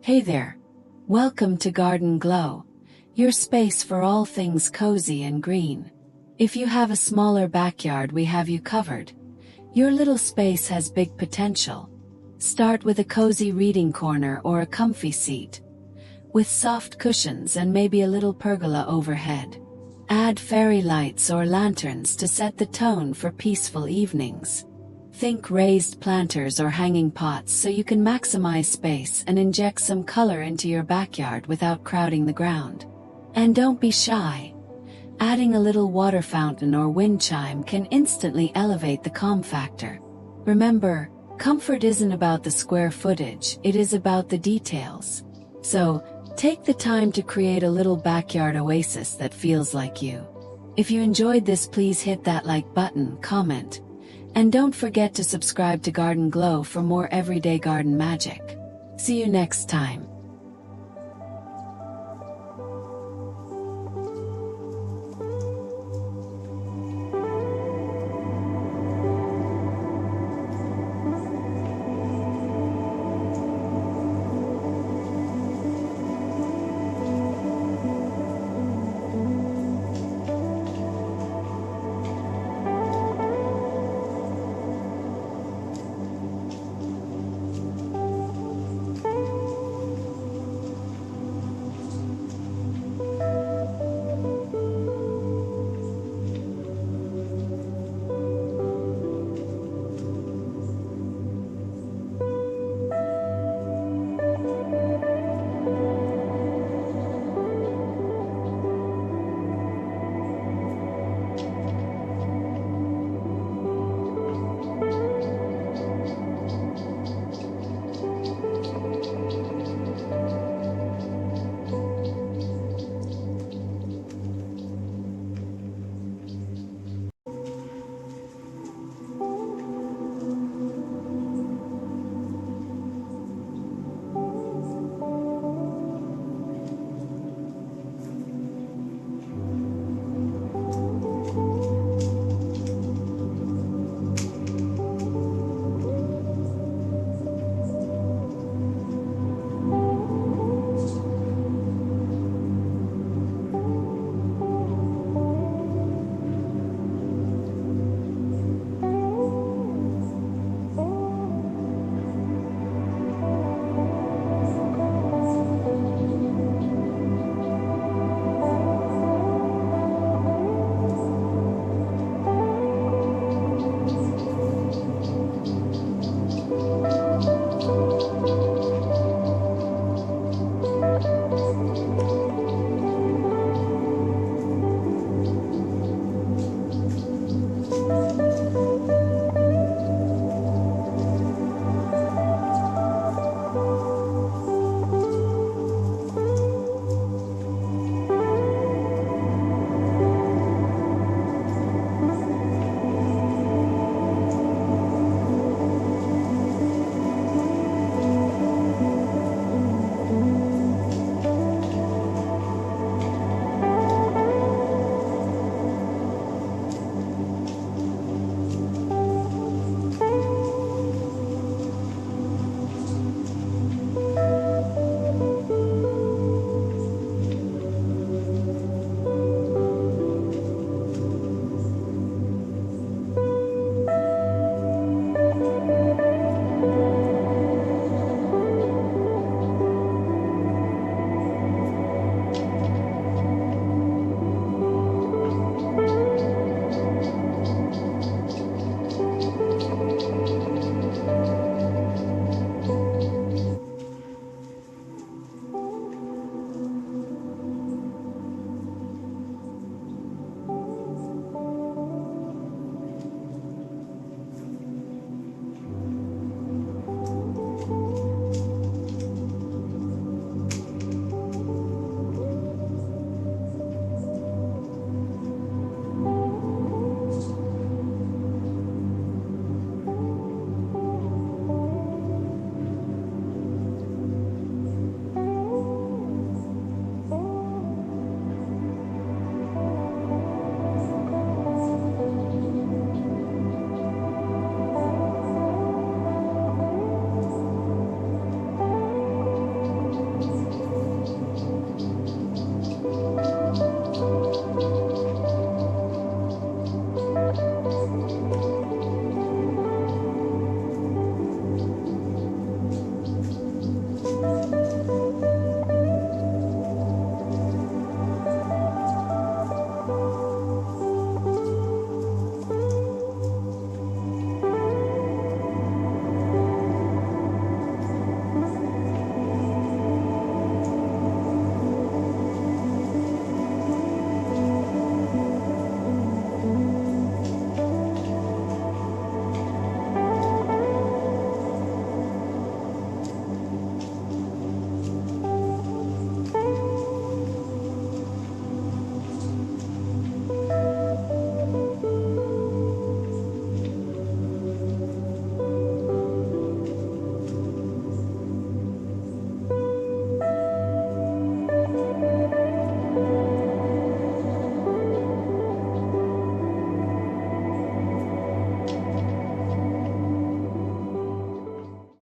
Hey there! Welcome to Garden Glow, your space for all things cozy and green. If you have a smaller backyard, we have you covered. Your little space has big potential. Start with a cozy reading corner or a comfy seat, with soft cushions and maybe a little pergola overhead. Add fairy lights or lanterns to set the tone for peaceful evenings. Think raised planters or hanging pots so you can maximize space and inject some color into your backyard without crowding the ground. And don't be shy. Adding a little water fountain or wind chime can instantly elevate the calm factor. Remember, comfort isn't about the square footage, it is about the details. So, take the time to create a little backyard oasis that feels like you. If you enjoyed this, please hit that like button, comment, and don't forget to subscribe to Garden Glow for more everyday garden magic. See you next time.